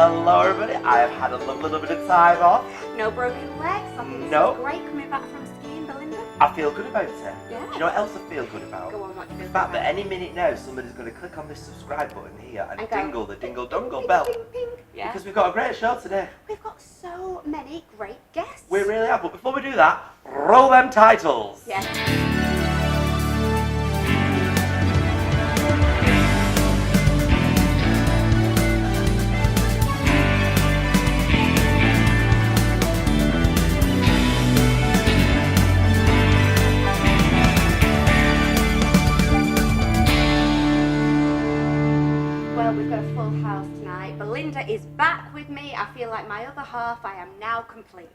Hello everybody, I have had a lovely bit of time off. No broken legs. I think No. this is great coming back from skiing, Belinda. I feel good about it. Yeah. Do you know what else I feel good about? Go on, what do you feel The fact good that about? any minute now somebody's going to click on this subscribe button here and And go, dingle the dingle-dongle Ping, bell. ping, ping. Yeah. Because we've got a great show today. We've got so many great guests. We really have, but before we do that, roll them titles. Yes. Well, we've got a full house tonight. Belinda is back with me. I feel like my other half. I am now complete.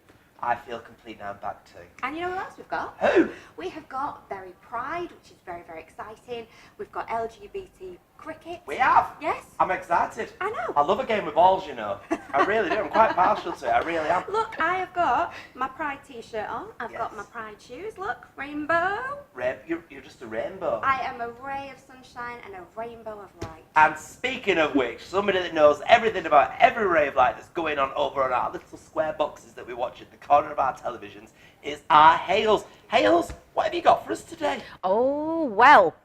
I feel complete now, I'm back too. And you know who else we've got? Who? We have got Berry Pride, which is very, very exciting. We've got LGBT Cricket. We have? Yes. I'm excited. I know. I love a game with balls, you know. I really do. I'm quite partial to it. I really am. Look, I have got my Pride t-shirt on. I've got Yes. my Pride shoes. Look, rainbow. You're just a rainbow. I am a ray of sunshine and a rainbow of light. And speaking of which, somebody that knows everything about every ray of light that's going on over on our little square boxes that we watch at the corner of our televisions is our Hales. Hales, what have you got for us today? Oh, well,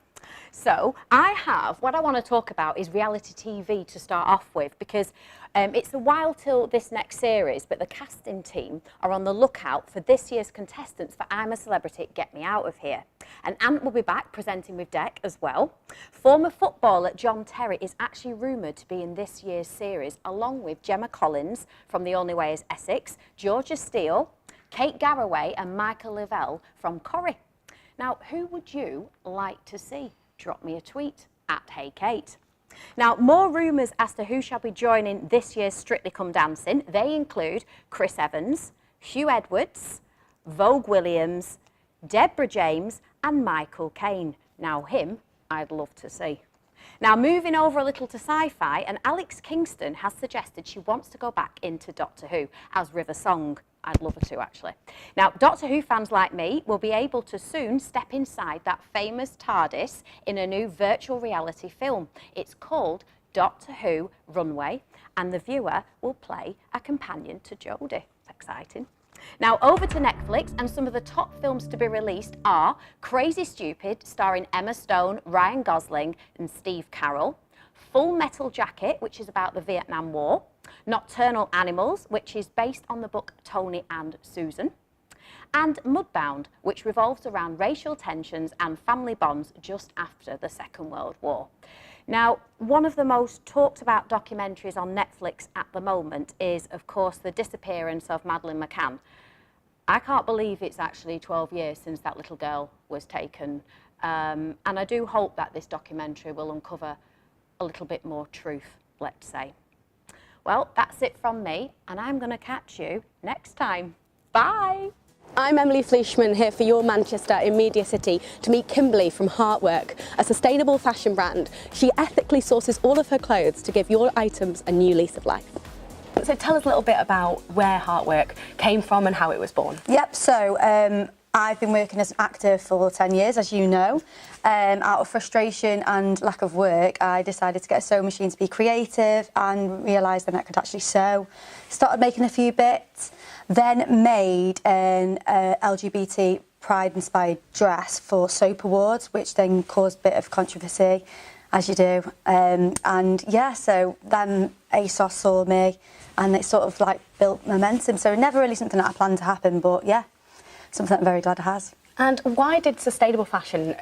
so what I want to talk about is reality TV to start off with, because it's a while till this next series, but the casting team are on the lookout for this year's contestants for I'm a Celebrity, Get Me Out of Here. And Ant will be back presenting with Dec as well. Former footballer John Terry is actually rumoured to be in this year's series, along with Gemma Collins from The Only Way is Essex, Georgia Steele, Kate Garraway and Michael Lavelle from Corrie. Now, who would you like to see? Drop me a tweet at HeyKate. Now, more rumours as to who shall be joining this year's Strictly Come Dancing. They include Chris Evans, Hugh Edwards, Vogue Williams, Deborah James and Michael Caine. Now, him I'd love to see. Now, moving over a little to sci-fi, and Alex Kingston has suggested she wants to go back into Doctor Who as River Song. I'd love her to, actually. Now, Doctor Who fans like me will be able to soon step inside that famous TARDIS in a new virtual reality film. It's called Doctor Who Runway, and the viewer will play a companion to Jodie. It's exciting. Now, over to Netflix, and some of the top films to be released are Crazy Stupid, starring Emma Stone, Ryan Gosling and Steve Carell, Full Metal Jacket, which is about the Vietnam War, Nocturnal Animals, which is based on the book Tony and Susan, and Mudbound, which revolves around racial tensions and family bonds just after the Second World War. Now, one of the most talked about documentaries on Netflix at the moment is, of course, the disappearance of Madeleine McCann. I can't believe it's actually 12 years since that little girl was taken. And I do hope that this documentary will uncover a little bit more truth, let's say. Well, that's it from me, and I'm going to catch you next time. Bye! I'm Emily Fleeshman, here for your Manchester in Media City to meet Kimberly from Hart-work, a sustainable fashion brand. She ethically sources all of her clothes to give your items a new lease of life. So tell us a little bit about where Hart-work came from and how it was born. Yep, so I've been working as an actor for 10 years, as you know. Out of frustration and lack of work, I decided to get a sewing machine to be creative and realised then I could actually sew. Started making a few bits, then made an LGBT Pride-inspired dress for Soap Awards, which then caused a bit of controversy, as you do. And yeah, so then ASOS saw me and it sort of like built momentum. So never really something that I planned to happen, but yeah, something I'm very glad it has. And why did sustainable fashion,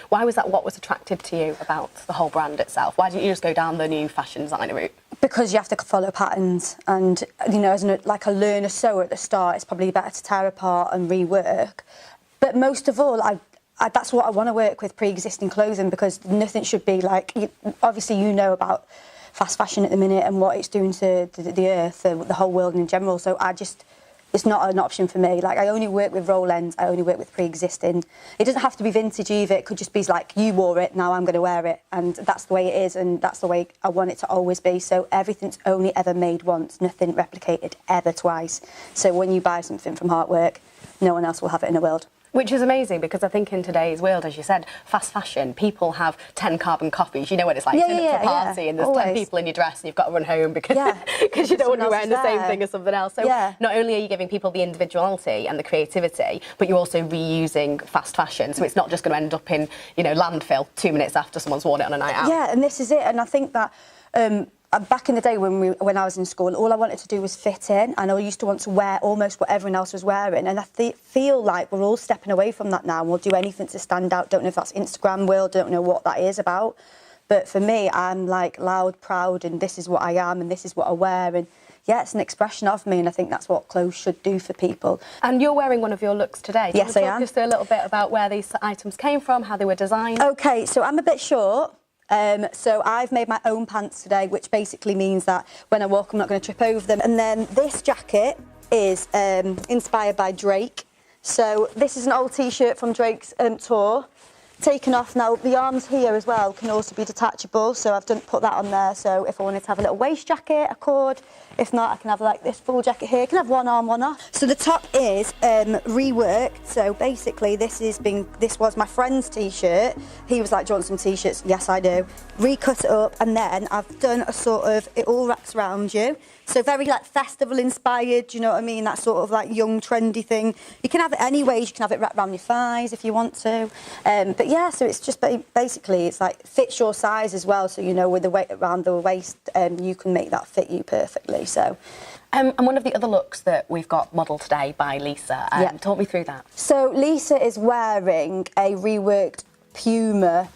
why was that what was attractive to you about the whole brand itself? Why didn't you just go down the new fashion designer route? Because you have to follow patterns, and you know, as like a learner sewer at the start, it's probably better to tear apart and rework. But most of all, that's what I want to work with, pre-existing clothing, because nothing should be like, obviously you know about fast fashion at the minute and what it's doing to the earth, the whole world in general, so it's not an option for me. Like, I only work with roll ends, I only work with pre-existing. It doesn't have to be vintage either, it could just be like, you wore it, now I'm going to wear it, and that's the way it is, and that's the way I want it to always be. So everything's only ever made once, nothing replicated ever twice. So when you buy something from Hart-work, no one else will have it in the world. Which is amazing, because I think in today's world, as you said, fast fashion, people have 10 carbon copies. You know what it's like, turn up to a party and there's 10 people in your dress and you've got to run home because you don't want to be wearing the same thing as something else. So not only are you giving people the individuality and the creativity, but you're also reusing fast fashion. So it's not just going to end up in, you know, landfill 2 minutes after someone's worn it on a night out. Yeah, and this is it. And I think that back in the day when I was in school, all I wanted to do was fit in, and I used to want to wear almost what everyone else was wearing. And I feel like we're all stepping away from that now, and we'll do anything to stand out. Don't know if that's Instagram world, don't know what that is about. But for me, I'm like loud, proud, and this is what I am, and this is what I wear. And yeah, it's an expression of me, and I think that's what clothes should do for people. And you're wearing one of your looks today. Yes, I am. Talk us through a little bit about where these items came from, how they were designed. Okay, so I'm a bit short. So I've made my own pants today, which basically means that when I walk, I'm not going to trip over them. And then this jacket is inspired by Drake. So this is an old T-shirt from Drake's tour, taken off. Now the arms here as well can also be detachable, so I've put that on there. So if I wanted to have a little waist jacket, I could. If not, I can have like this full jacket here. I can have one arm, one off. So the top is reworked. So basically this was my friend's T-shirt. He was like, do you want some T-shirts? Yes, I do. Recut it up, and then I've done a sort of, it all wraps around you. So very like festival inspired, do you know what I mean? That sort of like young trendy thing. You can have it any ways. You can have it wrapped around your thighs if you want to. But yeah, so it's just basically it's like fits your size as well. So you know, with the weight around the waist, you can make that fit you perfectly. So. And one of the other looks that we've got modelled today by Lisa. Talk me through that. So Lisa is wearing a reworked Puma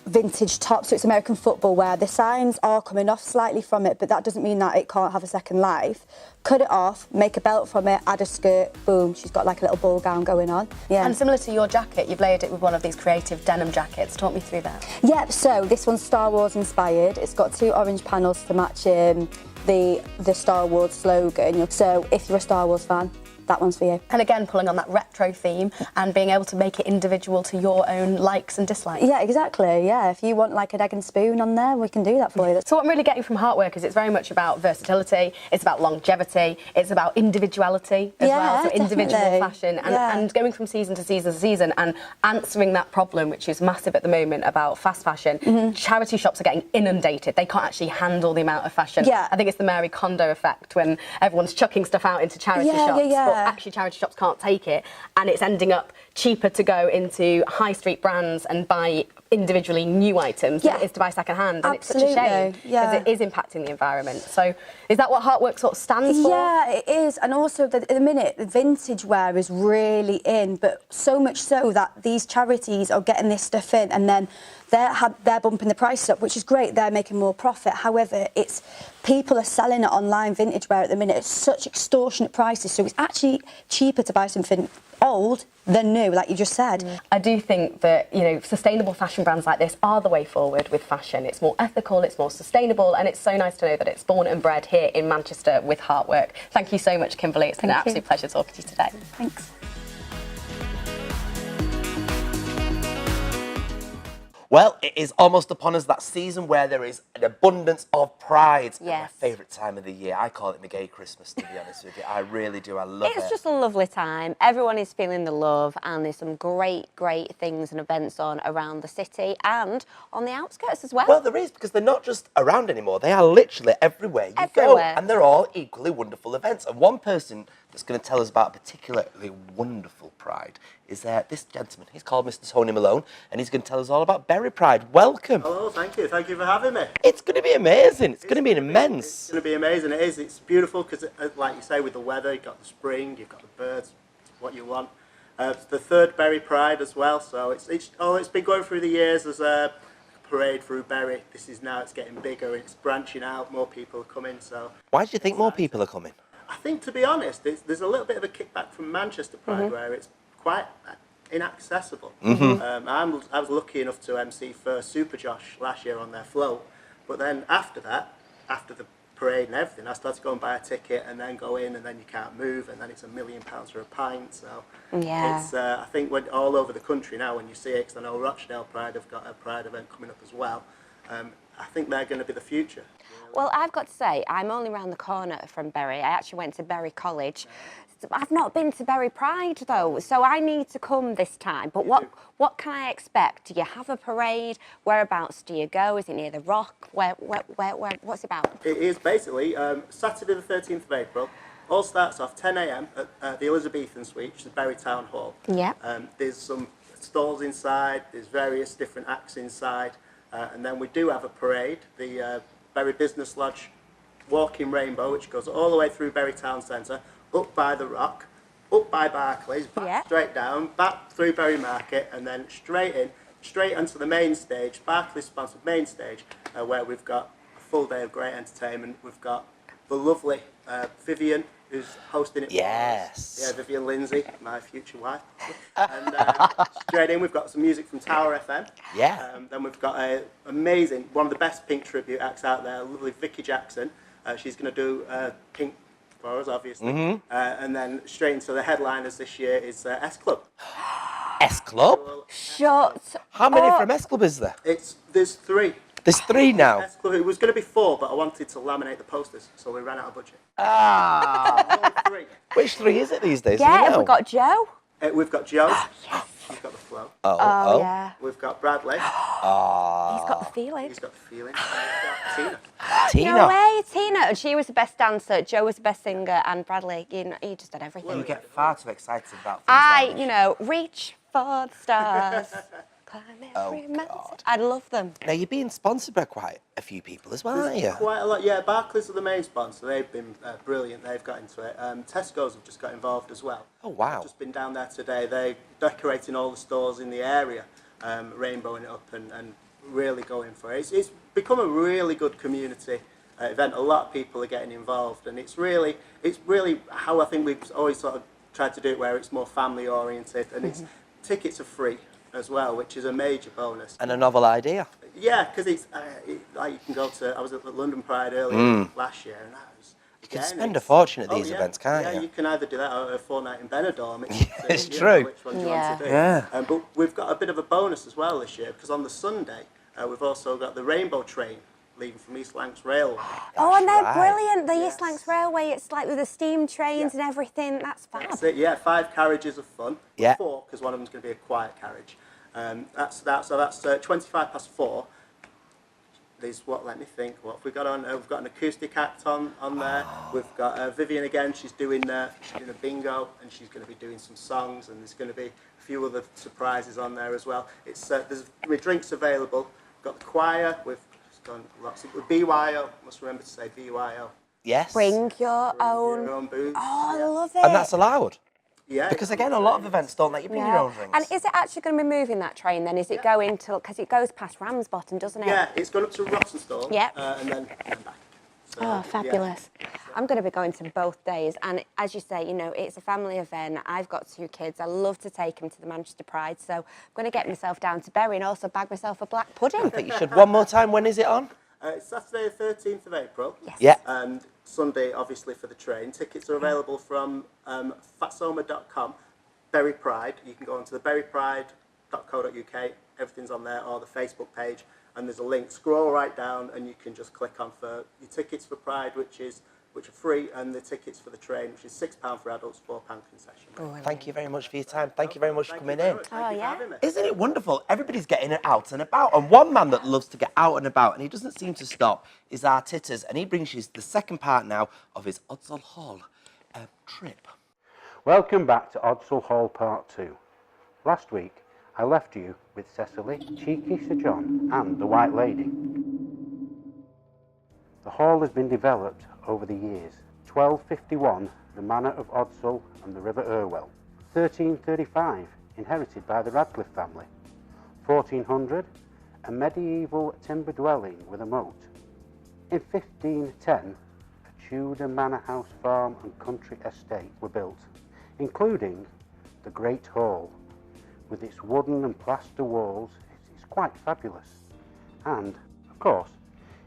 vintage top, so it's American football wear. The signs are coming off slightly from it, but that doesn't mean that it can't have a second life. Cut it off, make a belt from it, add a skirt, boom, she's got like a little ball gown going on. Yeah. And similar to your jacket, you've layered it with one of these creative denim jackets. Talk me through that. Yep, so this one's Star Wars inspired. It's got 2 orange panels to match the Star Wars slogan. So if you're a Star Wars fan, that one's for you. And again, pulling on that retro theme and being able to make it individual to your own likes and dislikes. Yeah, exactly, yeah. If you want like an egg and spoon on there, we can do that for you. So what I'm really getting from Hart-work is it's very much about versatility, it's about longevity, it's about individuality as well, so individual fashion and going from season to season to season and answering that problem, which is massive at the moment about fast fashion. Charity shops are getting inundated. They can't actually handle the amount of fashion. Yeah. I think it's the Mary Kondo effect when everyone's chucking stuff out into charity shops. But actually charity shops can't take it, and it's ending up cheaper to go into high street brands and buy individually new items than it is to buy second hand, and it's such a shame because it is impacting the environment. So is that what Hart-work sort of stands for? Yeah, it is. And also at the minute the vintage wear is really in, but so much so that these charities are getting this stuff in and then they're bumping the price up, which is great. They're making more profit. However, it's people are selling it online vintage wear at the minute at such extortionate prices, so it's actually cheaper to buy something old than new, like you just said. I do think that, you know, sustainable fashion brands like this are the way forward with fashion. It's more ethical, it's more sustainable, and it's so nice to know that it's born and bred here in Manchester with Hart-work. Thank you so much, Kimberly. It's been an absolute pleasure talking to you today. Thanks. Well, it is almost upon us, that season where there is an abundance of pride. Yes. My favourite time of the year. I call it my gay Christmas, to be honest with you. I really do. I love it. It's just a lovely time. Everyone is feeling the love, and there's some great things and events on around the city and on the outskirts as well. Well, there is, because they're not just around anymore. They are literally everywhere you go. And they're all equally wonderful events. And one person that's going to tell us about a particularly wonderful pride is this gentleman. He's called Mr. Tony Malone, and he's going to tell us all about Berry Pride. Welcome. Hello, thank you. Thank you for having me. It's going to be amazing. It's going to be immense. It's going to be amazing. It is. It's beautiful because, like you say, with the weather, you've got the spring, you've got the birds, what you want. It's the 3rd Berry Pride as well, so it's been going through the years as a parade through Berry. It's getting bigger. It's branching out. More people are coming. So why do you think more people are coming? I think, to be honest, there's a little bit of a kickback from Manchester Pride where it's quite inaccessible. I was lucky enough to MC for Super Josh last year on their float, but then after that, after the parade and everything, I started to go and buy a ticket and then go in, and then you can't move, and then it's £1 million for a pint. So it's I think when all over the country now, when you see it, because I know Rochdale Pride have got a Pride event coming up as well. I think they're going to be the future. Well, I've got to say, I'm only round the corner from Bury. I actually went to Bury College. I've not been to Bury Pride though, so I need to come this time. But what can I expect? Do you have a parade? Whereabouts do you go? Is it near the Rock? Where what's it about? It is basically Saturday the 13th of April. All starts off 10 a.m. at the Elizabethan Suite, which is Bury Town Hall. Yeah. There's some stalls inside, there's various different acts inside, and then we do have a parade, the Bury Business Lodge Walking Rainbow, which goes all the way through Bury Town Centre, up by the Rock, up by Barclays, back straight down, back through Bury Market, and then straight onto the main stage, Barclays sponsored main stage, where we've got a full day of great entertainment. We've got the lovely Vivian, who's hosting it. Yes. Yeah, Vivian Lindsay, my future wife. And straight in, we've got some music from Tower FM. Yeah. Then we've got an amazing, one of the best Pink tribute acts out there, lovely Vicky Jackson. She's going to do Pink for us, obviously. And then straight into the headliners this year is S Club. S Club? Shut How many from S Club is there? There's 3. There's 3 now. S Club, it was going to be 4, but I wanted to laminate the posters, so we ran out of budget. Ah. All 3. Which 3 is it these days? Yeah, Do you have know? we got Joe? We've got Joe. He's got the flow. Oh. Yeah. We've got Bradley. He's got the feeling. He's got the feeling. And we've got Tina. Tina. No way, Tina. She was the best dancer, Joe was the best singer, and Bradley, he just did everything. You get far too excited about things like this. Reach for the stars, climb every mountain. God. I love them. Now, you're being sponsored by quite a few people as well, aren't you? Quite a lot, yeah. Barclays are the main sponsor. They've been brilliant. They've got into it. Tesco's have just got involved as well. Oh, wow. I've just been down there today. They're decorating all the stores in the area, rainbowing it up and really going for it. It's become a really good community event. A lot of people are getting involved, and it's really how I think we've always sort of tried to do it, where it's more family oriented, and tickets are free as well, which is a major bonus. And a novel idea. Yeah, because it's like you can go to. I was at the London Pride earlier last year, and that was. You can spend a fortune at these yeah. events, can't you? Yeah, you can either do that or a fortnight in Benidorm. It's you true. know which one you want to do. Yeah. But we've got a bit of a bonus as well this year, because on the Sunday we've also got the Rainbow Train leaving from East Lancs Railway. Oh, and they're right. brilliant. The East Lancs Railway, it's like with the steam trains and everything. That's fab. That's it. Yeah, 5 carriages of fun. Yeah. 4, because one of them's going to be a quiet carriage. That's 4:25. There's let me think. What have we got on? We've got an acoustic act on there. We've got Vivian again. She's doing a bingo, and she's going to be doing some songs, and there's going to be a few other surprises on there as well. There's drinks available. We've got the choir. We've done lots of BYO. Must remember to say BYO. Yes. Bring your own. booze. Oh, I love it. And that's allowed. Yeah. Because again, a lot of events don't let you bring your own drinks. And is it actually going to be moving that train then? Is it going to, because it goes past Ramsbottom, doesn't it? Yeah, it's gone up to Rawsonstall. Yeah. And then back. So, Oh, fabulous. Yeah. I'm going to be going to both days. And as you say, it's a family event. I've got 2 kids. I love to take them to the Manchester Pride. So I'm going to get myself down to Bury and also bag myself a black pudding. I think you should. One more time, when is it on? It's Saturday the 13th of April. Yes. Yeah. And Sunday, obviously, for the train. Tickets are available from fatsoma.com. Bury Pride. You can go onto the burypride.co.uk. Everything's on there, or the Facebook page. And there's a link. Scroll right down, and you can just click on for your tickets for Pride, which are free, and the tickets for the train, which is £6 for adults, £4 concession. Thank you very much for your time. Thank you very much for coming in. Thank you for having me. Isn't it wonderful? Everybody's getting out and about. And one man that loves to get out and about, and he doesn't seem to stop, is our Titters. And he brings you the second part now of his Odsal Hall trip. Welcome back to Odsal Hall Part 2. Last week, I left you with Cecily, Cheeky Sir John and the White Lady. The hall has been developed over the years. 1251, the Manor of Odsal and the River Irwell. 1335, inherited by the Radcliffe family. 1400, a medieval timber dwelling with a moat. In 1510, a Tudor manor house, farm and country estate were built, including the Great Hall. With its wooden and plaster walls, it's quite fabulous. And, of course,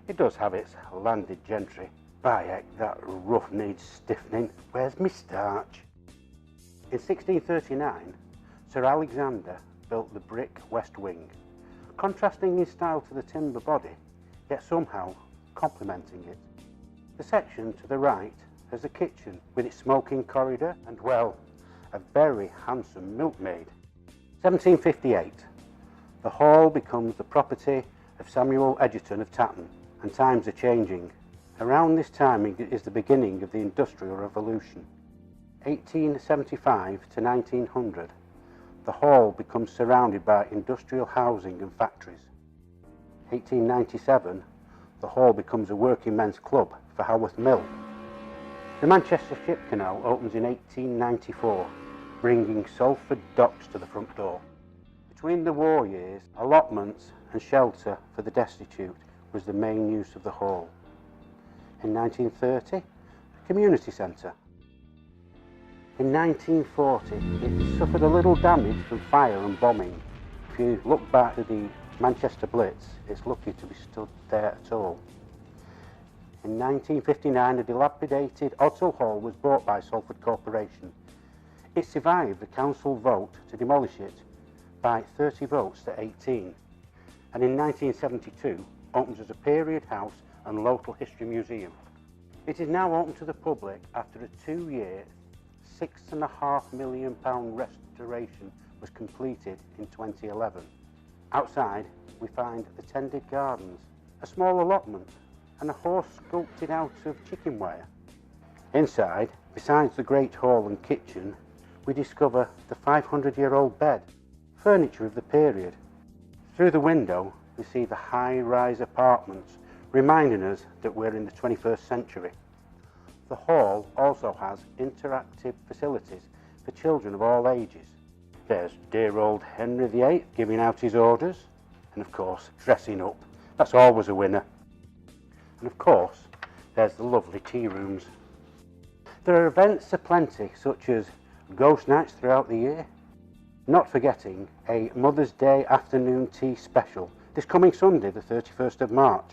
it does have its landed gentry. By heck, that rough needs stiffening. Where's me starch? In 1639, Sir Alexander built the brick west wing, contrasting his style to the timber body, yet somehow complementing it. The section to the right has the kitchen with its smoking corridor and, well, a very handsome milkmaid. 1758. The hall becomes the property of Samuel Egerton of Tatton, and times are changing. Around this time is the beginning of the Industrial Revolution. 1875 to 1900. The hall becomes surrounded by industrial housing and factories. 1897. The hall becomes a working men's club for Haworth Mill. The Manchester Ship Canal opens in 1894, bringing Salford docks to the front door. Between the war years, allotments and shelter for the destitute was the main use of the hall. In 1930, a community centre. In 1940, it suffered a little damage from fire and bombing. If you look back to the Manchester Blitz, it's lucky to be stood there at all. In 1959, a dilapidated Odsall Hall was bought by Salford Corporation. It survived the council vote to demolish it by 30 votes to 18. And in 1972, opens as a period house and local history museum. It is now open to the public after a 2-year, £6.5 million restoration was completed in 2011. Outside, we find the tended gardens, a small allotment, and a horse sculpted out of chicken wire. Inside, besides the great hall and kitchen, we discover the 500-year-old bed, furniture of the period. Through the window, we see the high-rise apartments, reminding us that we're in the 21st century. The hall also has interactive facilities for children of all ages. There's dear old Henry VIII giving out his orders, and of course, dressing up. That's always a winner. And of course, there's the lovely tea rooms. There are events aplenty, such as ghost nights throughout the year, not forgetting a Mother's Day afternoon tea special this coming Sunday, the 31st of March.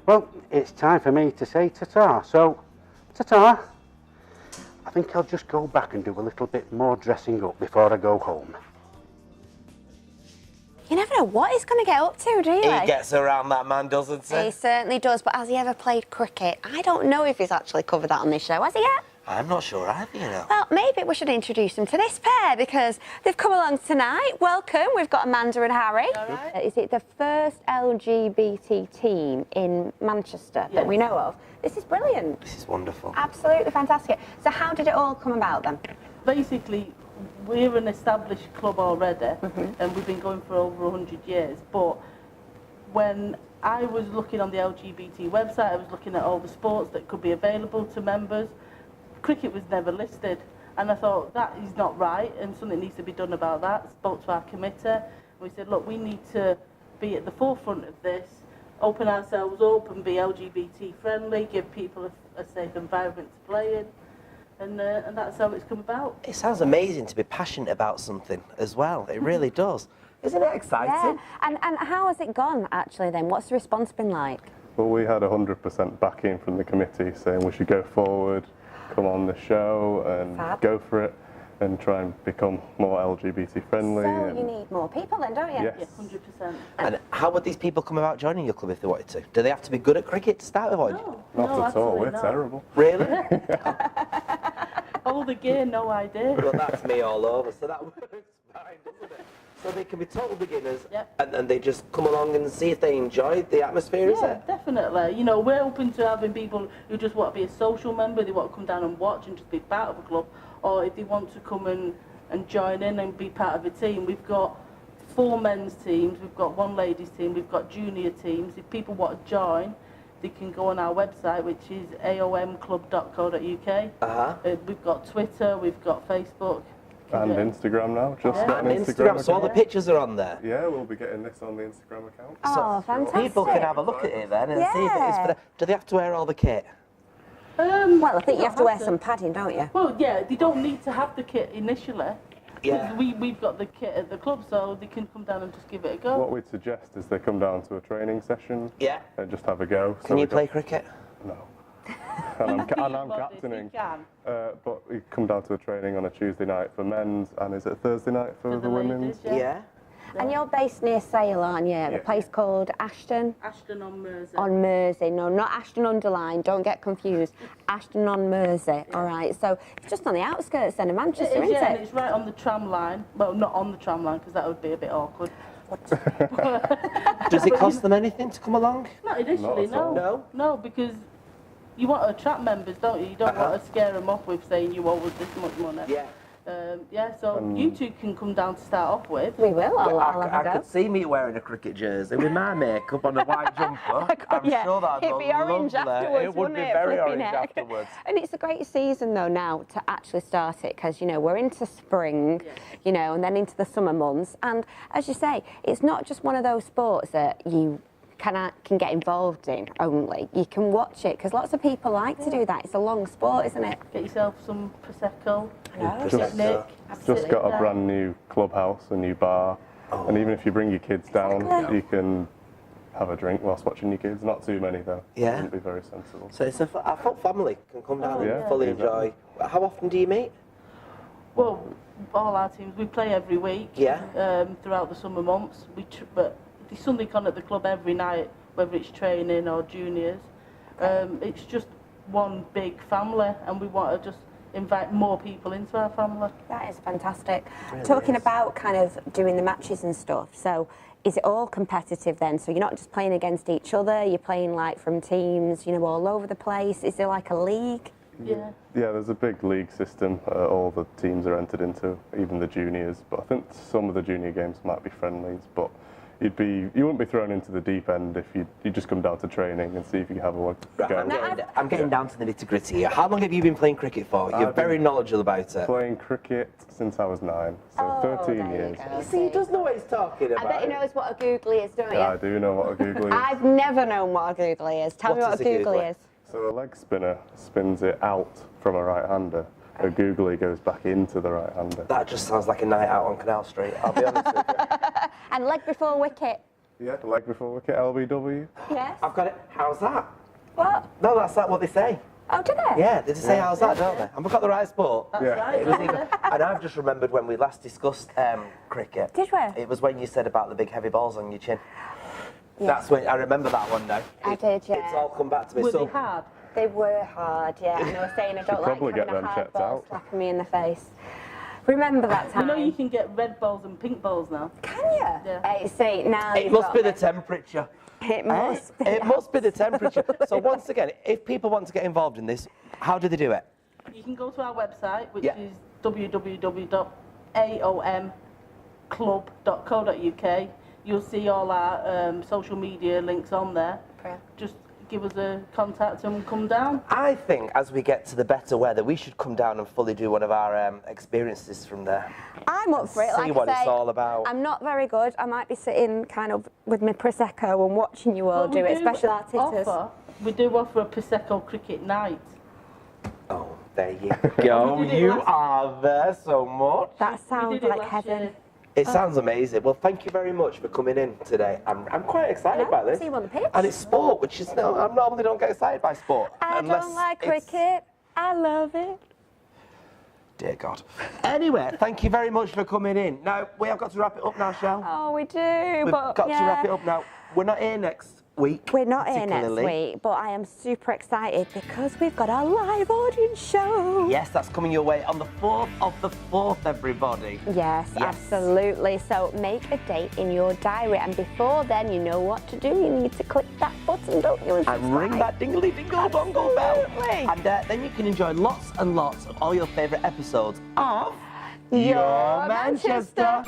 Well, it's time for me to say ta-ta, so ta-ta. I think I'll just go back and do a little bit more dressing up before I go home. You never know what he's going to get up to, do you? He gets around, that man, doesn't he? He certainly does, but has he ever played cricket? I don't know if he's actually covered that on this show, has he yet? I'm not sure either, you know. Well, maybe we should introduce them to this pair because they've come along tonight. Welcome, we've got Amanda and Harry. Right. Is it the first LGBT team in Manchester that we know of? This is brilliant. This is wonderful. Absolutely fantastic. So how did it all come about then? Basically, we're an established club already, and we've been going for over 100 years, but when I was looking on the LGBT website, I was looking at all the sports that could be available to members. Cricket was never listed, and I thought that is not right and something needs to be done about that. Spoke to our committee, and we said, look, we need to be at the forefront of this, open ourselves up and be LGBT friendly, give people a safe environment to play in, and that's how it's come about. It sounds amazing to be passionate about something as well. It really does. Isn't it exciting? Yeah, and how has it gone actually then? What's the response been like? Well, we had 100% backing from the committee saying we should go forward, come on the show and go for it and try and become more LGBT friendly. So you need more people then, don't you? Yes. Yeah, 100%. And how would these people come about joining your club if they wanted to? Do they have to be good at cricket to start with? No, Not at all, we're not. terrible. Really? All the gear, no idea. Well, that's me all over, so that works fine, doesn't it? So they can be total beginners, and then they just come along and see if they enjoy the atmosphere, is Yeah, it? definitely. You know, we're open to having people who just want to be a social member, they want to come down and watch and just be part of a club, or if they want to come and join in and be part of a team. We've got 4 men's teams, we've got 1 ladies team, we've got junior teams. If people want to join, they can go on our website, which is aomclub.co.uk. We've got Twitter, we've got Facebook. And Instagram now, just got an Instagram account. So all the pictures are on there? Yeah, we'll be getting this on the Instagram account. Oh, fantastic. People can have a look at it then and see if it is for them. Do they have to wear all the kit? Well, I think you have to wear some padding, don't you? Well, yeah, they don't need to have the kit initially. Yeah. We've got the kit at the club, so they can come down and just give it a go. What we'd suggest is they come down to a training session and just have a go. Can you play cricket? No. And I'm captaining. But we come down to a training on a Tuesday night for men's, and is it Thursday night for the women's? ladies, yeah. And you're based near Sale, aren't you? Yeah. The place called Ashton? Ashton on Mersey. On Mersey. No, not Ashton Underline. Don't get confused. Ashton on Mersey. All right. So it's just on the outskirts then of Manchester, isn't yeah, it? and it's right on the tram line. Well, not on the tram line because that would be a bit awkward. Does it cost them anything to come along? Not initially, Not at all. no. No, because you want to attract members, don't you? You don't want to scare them off with saying you owe us this much money. Yeah. So you two can come down to start off with. We will. I'll have I a go. could see me wearing a cricket jersey with my makeup on a white jumper. I'm sure that'd It'd be be orange lovely. afterwards, It would wouldn't be it? very Flipping orange heck. afterwards. And it's a great season though now to actually start it because, you know, we're into spring, you know, and then into the summer months. And as you say, it's not just one of those sports that you can get involved in only. You can watch it because lots of people like to do that. It's a long sport, isn't it? Get yourself some Prosecco. Just, just got a brand new clubhouse, a new bar, and even if you bring your kids down, you can have a drink whilst watching your kids. Not too many though. Yeah. Wouldn't be very sensible. So it's a full family can come down and yeah, fully exactly. enjoy. How often do you meet? Well, all our teams, we play every week. Yeah. Throughout the summer months, but there's something on at the club every night, whether it's training or juniors. It's just one big family, and we want to just invite more people into our family. That is fantastic. Really Talking is. about kind of doing the matches and stuff, so is it all competitive then? So you're not just playing against each other, you're playing like from teams, you know, all over the place. Is there like a league? Yeah. Yeah, there's a big league system. All the teams are entered into, even the juniors. But I think some of the junior games might be friendlies. But you wouldn't be thrown into the deep end if you just come down to training and see if you can have a go. I'm getting down to the nitty gritty here. How long have you been playing cricket for? You're I've very been knowledgeable about it. Playing cricket since I was 9, so 13 years. See, he does know what he's talking about. I bet he knows what a googly is, don't you? Yeah, I do know what a googly is. I've never known what a googly is. Tell me What what is a a googly googly? is. So a leg spinner spins it out from a right-hander. A googly goes back into the right-hander. That just sounds like a night out on Canal Street, I'll be honest with you. And leg before wicket. Yeah, leg before wicket, LBW. Yes. I've got it. How's that? What? No, that's not what they say. Oh, did they? Yeah, they just say how's that, don't they? And we've got the right sport. That's Yeah. right. It was even, and I've just remembered when we last discussed cricket. Did we? It was when you said about the big heavy balls on your chin. That's when I remember that one now. I did, yeah. It's all come back to me. Were So they hard? They were hard, yeah. And I was saying I don't like probably having get a them hard checked ball out. slapping me in the face. Remember that time? You know you can get red balls and pink balls now. Can you? Yeah. Hey, see, now it you've must got be the me. temperature. It must be. It must be the temperature. So once again, if people want to get involved in this, how do they do it? You can go to our website, which Yeah. is www.aomclub.co.uk. You'll see all our social media links on there. Yeah. Just give us a contact and come down. I think as we get to the better weather, we should come down and fully do one of our experiences from there. I'm up for it. See Like what I say, it's all about. I'm not very good. I might be sitting kind of with my Prosecco and watching you all But do we it, especially our titters. We do offer a Prosecco cricket night. Oh, there you go. We did it You last- are there so much. That We sounds did it like last heaven. year. It sounds amazing. Well, thank you very much for coming in today. I'm quite excited Yeah, about this. see you on the pitch. And it's sport, which is no, I normally don't get excited by sport. I unless don't like it's- cricket. I love it. Dear God. Anyway, thank you very much for coming in. Now, we have got to wrap it up now, Shell. Oh, we do. We've but got to yeah. wrap it up now. We're not here next week. We're not here next particularly. week, but I am super excited because we've got our live audience show. Yes, that's coming your way on the 4th of the 4th, everybody. Yes, Yes. absolutely. So make a date in your diary, and before then, you know what to do. You need to click that button, don't you? And ring that dingly dingle dongle bell. Absolutely. And then you can enjoy lots and lots of all your favourite episodes of Your Manchester.